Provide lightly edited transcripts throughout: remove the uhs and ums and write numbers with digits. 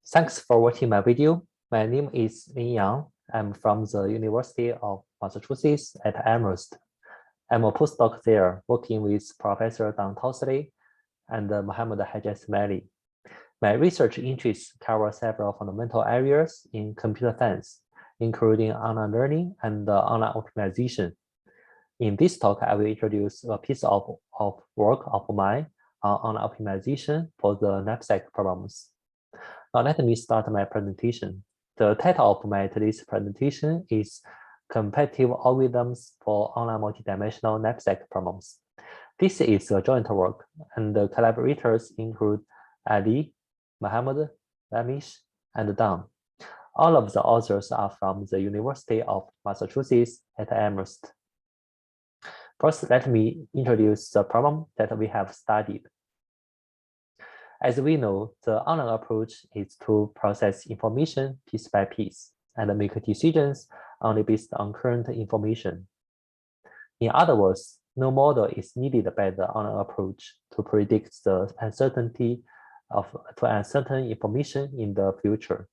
Thanks for watching my video. My name is Lin Yang. I'm from the University of Massachusetts at Amherst. I'm a postdoc there, working with Professor Don Tosley and Mohammed Hajj-Ismaili. My research interests cover several fundamental areas in computer science, including online learning and online optimization. In this talk, I will introduce a piece of work of mine on online optimization for the knapsack problems. Now let me start my presentation. The title of my today's presentation is Competitive Algorithms for Online Multidimensional Knapsack Problems. This is a joint work, and the collaborators include Ali, Mohammed, Ramesh, and Don. All of the authors are from the University of Massachusetts at Amherst. First, let me introduce the problem that we have studied. As we know, the online approach is to process information piece by piece and make decisions only based on current information. In other words, no model is needed by the online approach to predict the uncertainty of uncertain information in the future.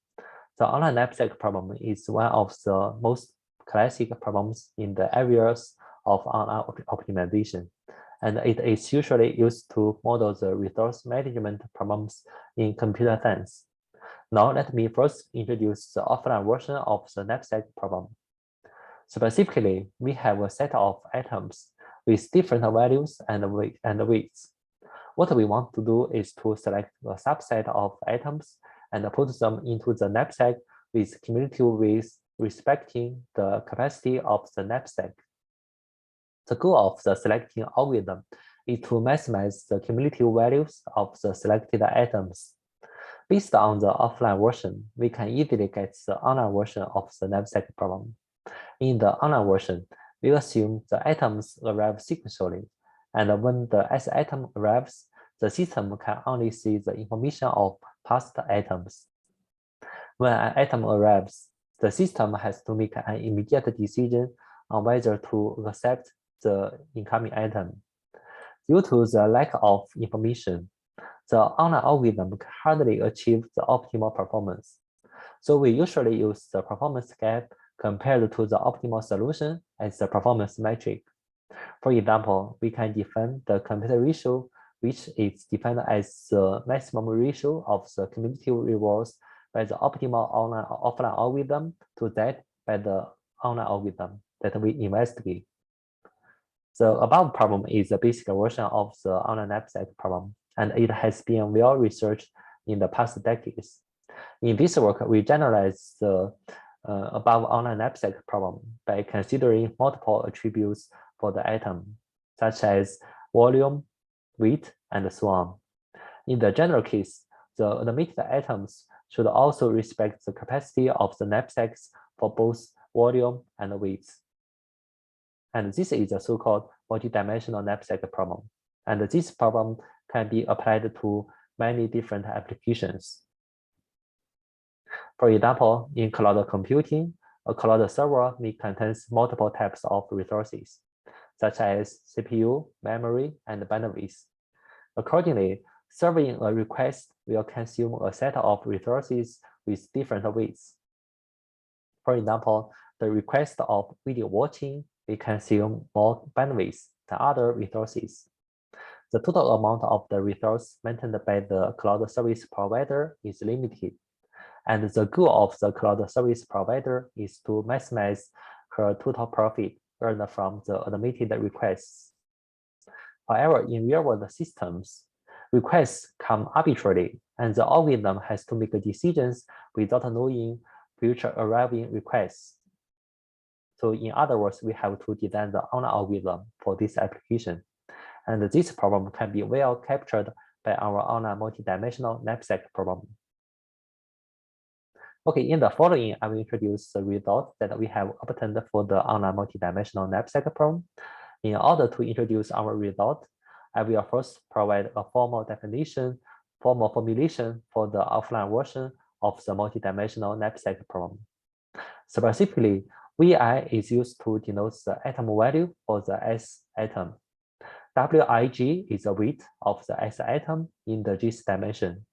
The online knapsack problem is one of the most classic problems in the areas of online optimization, and it is usually used to model the resource management problems in computer science. Now let me first introduce the offline version of the knapsack problem. Specifically, we have a set of items with different values and weights. What we want to do is to select a subset of items and put them into the knapsack with cumulative weights respecting the capacity of the knapsack. The goal of the selecting algorithm is to maximize the cumulative values of the selected items. Based on the offline version, we can easily get the online version of the knapsack problem. In the online version, we assume the items arrive sequentially, and when the S item arrives, the system can only see the information of past items. When an item arrives, the system has to make an immediate decision on whether to accept the incoming item. Due to the lack of information, the online algorithm can hardly achieve the optimal performance. So we usually use the performance gap compared to the optimal solution as the performance metric. For example, we can define the computer ratio, which is defined as the maximum ratio of the cumulative rewards by the optimal offline algorithm to that by the online algorithm that we investigate. The above problem is the basic version of the online knapsack problem, and it has been well researched in the past decades. In this work, we generalize the above online knapsack problem by considering multiple attributes for the item, such as volume, weight, and so on. In the general case, the admitted items should also respect the capacity of the knapsacks for both volume and weight. And this is a so-called multidimensional knapsack problem. And this problem can be applied to many different applications. For example, in cloud computing, a cloud server may contain multiple types of resources, such as CPU, memory, and bandwidth. Accordingly, serving a request will consume a set of resources with different weights. For example, the request of video watching will consume more bandwidth than other resources. The total amount of the resource maintained by the cloud service provider is limited, and the goal of the cloud service provider is to maximize her total profit earned from the admitted requests. However, in real-world systems, requests come arbitrarily, and the algorithm has to make decisions without knowing future arriving requests. So in other words, we have to design the online algorithm for this application. And this problem can be well captured by our online multidimensional knapsack problem. Okay, in the following, I will introduce the results that we have obtained for the online multidimensional knapsack problem. In order to introduce our result, I will first provide a formal formulation for the offline version of the multidimensional knapsack problem. Specifically, Vi is used to denote the atom value for the S atom. Wig is the weight of the S atom in the G's dimension.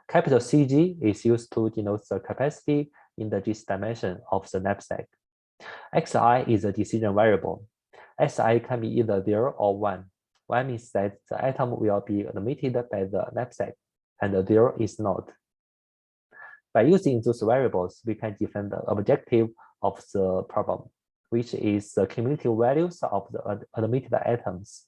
Capital CG is used to denote the capacity in the G's dimension of the knapsack. Xi is a decision variable. Si can be either 0 or 1. 1 means that the atom will be admitted by the knapsack, and 0 is not. By using those variables, we can define the objective of the problem, which is the cumulative values of the admitted atoms.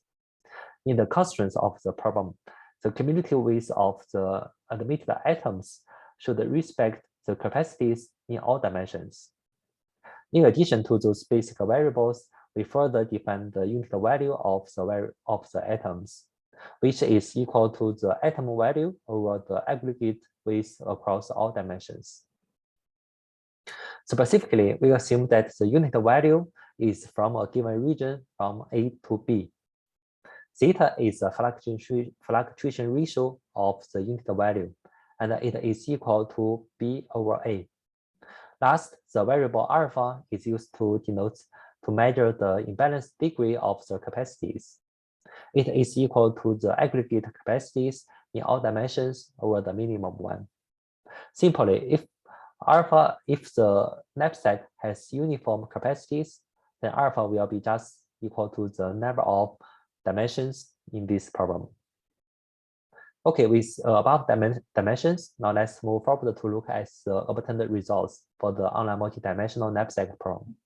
In the constraints of the problem, the cumulative weights of the admitted atoms should respect the capacities in all dimensions. In addition to those basic variables, we further define the unit value of the atoms, which is equal to the atom value over the aggregate weights across all dimensions. Specifically, we assume that the unit value is from a given region from A to B. Theta is a fluctuation ratio of the unit value, and it is equal to B over A. Last, the variable alpha is used to measure the imbalance degree of the capacities. It is equal to the aggregate capacities in all dimensions over the minimum one. Simply, if the knapsack has uniform capacities, then alpha will be just equal to the number of dimensions in this problem. Okay, with above dimensions, now let's move forward to look at the obtained results for the online multidimensional knapsack problem.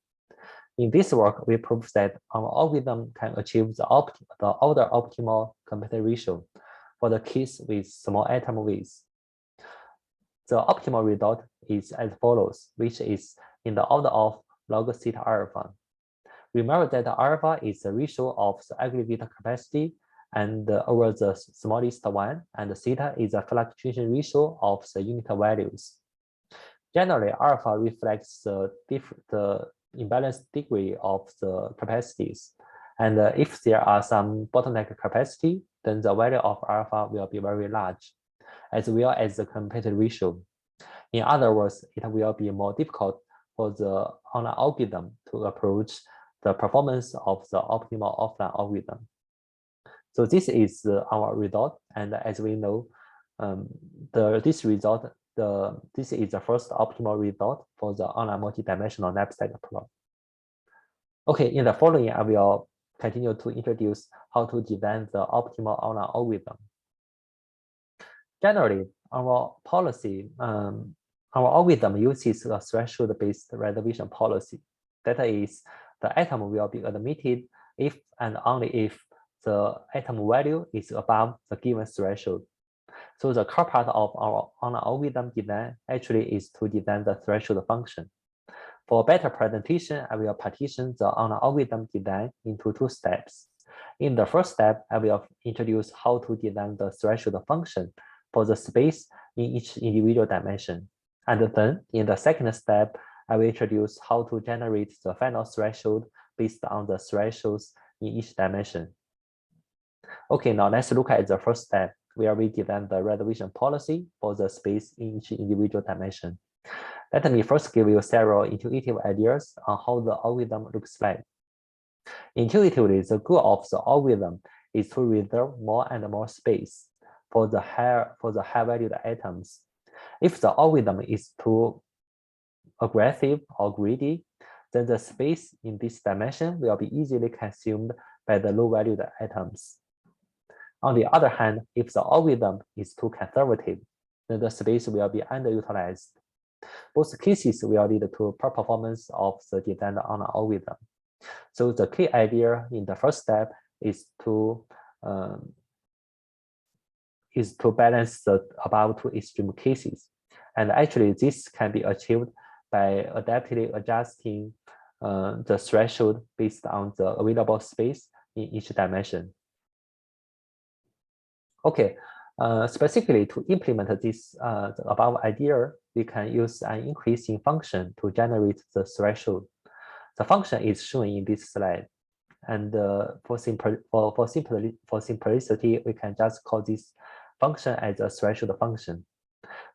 In this work, we prove that our algorithm can achieve the order optimal complete ratio for the case with small atom weights. The optimal result is as follows, which is in the order of log theta alpha. Remember that alpha is the ratio of the aggregate capacity and over the smallest one, and theta is the fluctuation ratio of the unit values. Generally, alpha reflects the imbalance degree of the capacities, and if there are some bottleneck capacity, then the value of alpha will be very large, as well as the complete ratio. In other words, it will be more difficult for the online algorithm to approach the performance of the optimal offline algorithm. So this is our result, and as we know, this is the first optimal result for the online multidimensional knapsack problem. Okay, in the following, I will continue to introduce how to design the optimal online algorithm. Generally, our algorithm uses a threshold-based reservation policy. That is, the atom will be admitted if and only if the atom value is above the given threshold. So the core part of our algorithm design actually is to design the threshold function. For better presentation, I will partition the algorithm design into two steps. In the first step, I will introduce how to design the threshold function for the space in each individual dimension. And then, in the second step, I will introduce how to generate the final threshold based on the thresholds in each dimension. Okay, now let's look at the first step, where we design the reservation policy for the space in each individual dimension. Let me first give you several intuitive ideas on how the algorithm looks like. Intuitively, the goal of the algorithm is to reserve more and more space for the high-valued atoms. If the algorithm is too aggressive or greedy, then the space in this dimension will be easily consumed by the low-valued atoms. On the other hand, if the algorithm is too conservative, then the space will be underutilized. Both cases will lead to poor performance of the designed algorithm. So the key idea in the first step is to balance the above two extreme cases. And actually, this can be achieved by adaptively adjusting the threshold based on the available space in each dimension. Okay, specifically to implement this the above idea, we can use an increasing function to generate the threshold. The function is shown in this slide, and for simplicity, we can just call this function as a threshold function.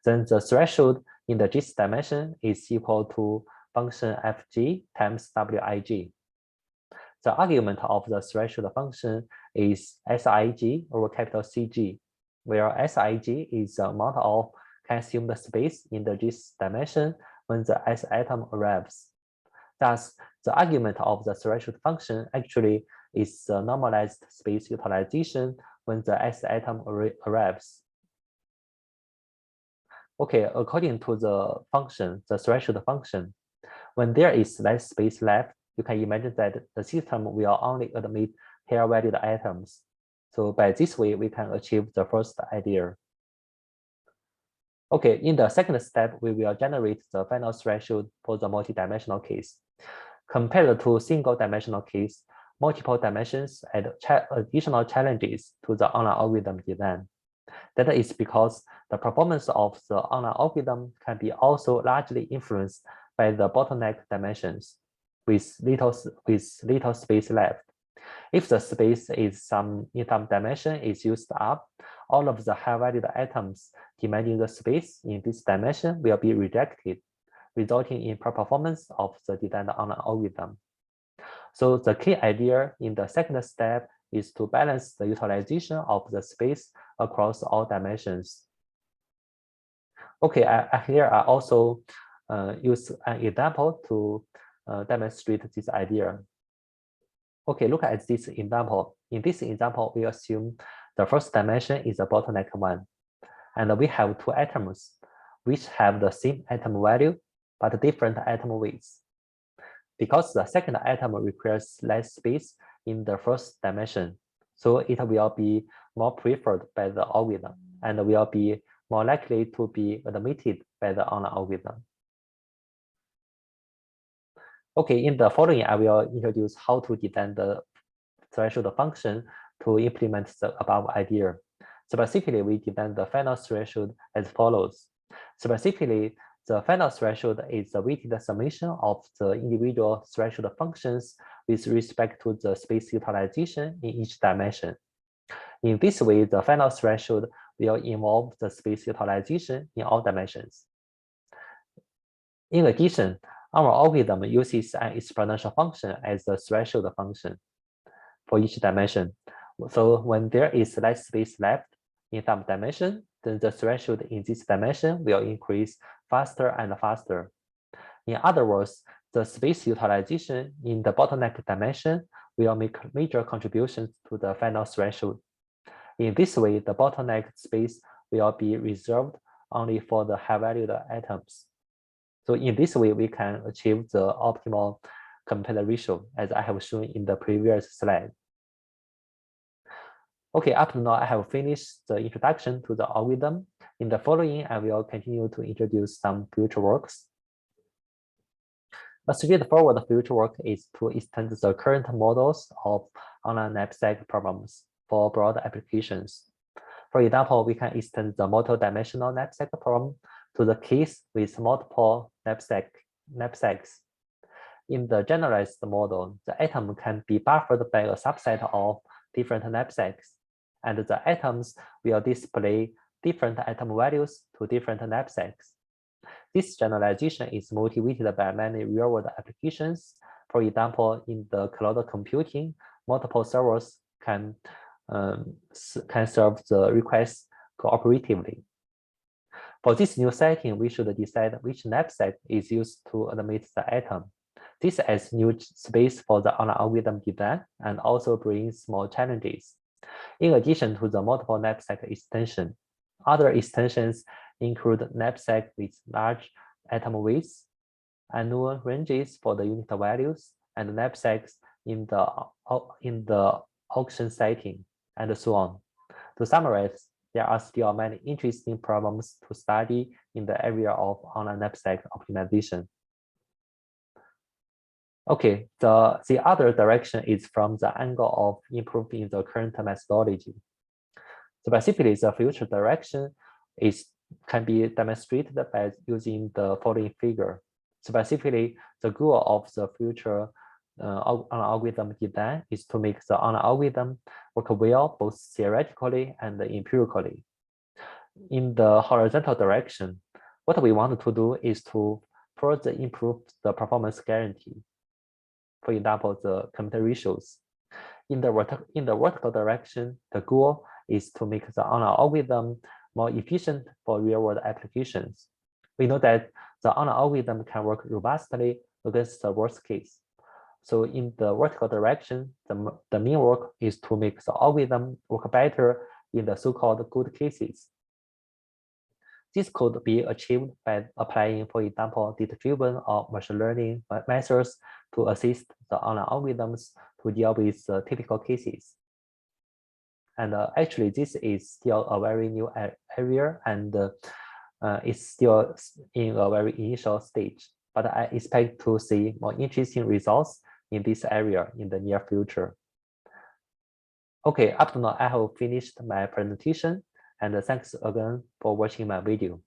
Then the threshold in the G's dimension is equal to function fg times wij. The argument of the threshold function is Sig over capital CG, where Sig is the amount of can assume the space in the this dimension when the S atom arrives. Thus, the argument of the threshold function actually is the normalized space utilization when the S atom arrives. Okay, according to the function, the threshold function, when there is less space left, you can imagine that the system will only admit higher valued atoms. So by this way, we can achieve the first idea. Okay, in the second step, we will generate the final threshold for the multidimensional case. Compared to single dimensional case, multiple dimensions add additional challenges to the online algorithm design. That is because the performance of the online algorithm can be also largely influenced by the bottleneck dimensions with little space left. If the space in some dimension is used up, all of the high-valued atoms demanding the space in this dimension will be rejected, resulting in poor performance of the designed online algorithm. So the key idea in the second step is to balance the utilization of the space across all dimensions. Okay, here I also use an example to demonstrate this idea. Okay, look at this example. In this example, we assume the first dimension is a bottleneck one, and we have two atoms which have the same atom value but different atom weights. Because the second atom requires less space in the first dimension, so it will be more preferred by the algorithm and will be more likely to be admitted by the online algorithm. Okay, in the following, I will introduce how to design the threshold function to implement the above idea. Specifically, we design the final threshold as follows. Specifically, the final threshold is the weighted summation of the individual threshold functions with respect to the space utilization in each dimension. In this way, the final threshold will involve the space utilization in all dimensions. In addition, our algorithm uses an exponential function as the threshold function for each dimension. So when there is less space left in some dimension, then the threshold in this dimension will increase faster and faster. In other words, the space utilization in the bottleneck dimension will make major contributions to the final threshold. In this way, the bottleneck space will be reserved only for the high-valued atoms. So in this way, we can achieve the optimal compare ratio, as I have shown in the previous slide. Okay, up to now, I have finished the introduction to the algorithm. In the following, I will continue to introduce some future works. A straightforward future work is to extend the current models of online knapsack problems for broad applications. For example, we can extend the multidimensional knapsack problem to the case with multiple knapsacks. In the generalized model, the atom can be buffered by a subset of different knapsacks, and the atoms will display different atom values to different knapsacks. This generalization is motivated by many real-world applications. For example, in the cloud computing, multiple servers can serve the requests cooperatively. For this new setting, we should decide which knapsack is used to admit the atom. This adds new space for the online algorithm design and also brings more challenges. In addition to the multiple knapsack extension, other extensions include knapsack with large atom weights, unknown ranges for the unit values, and knapsacks in the auction setting, and so on. To summarize, there are still many interesting problems to study in the area of online knapsack optimization. Okay, the other direction is from the angle of improving the current methodology. Specifically, the future direction can be demonstrated by using the following figure. Specifically, the goal of the future algorithm design is to make the online algorithm work well both theoretically and empirically. In the horizontal direction, what we want to do is to further improve the performance guarantee. For example, the compare ratios. In the vertical direction, the goal is to make the online algorithm more efficient for real-world applications. We know that the online algorithm can work robustly against the worst case. So in the vertical direction, the main work is to make the algorithm work better in the so-called good cases. This could be achieved by applying, for example, data-driven or machine learning methods to assist the online algorithms to deal with typical cases. And actually, this is still a very new area, and it's still in a very initial stage. But I expect to see more interesting results in this area in the near future. Okay, up to now, I have finished my presentation, and thanks again for watching my video.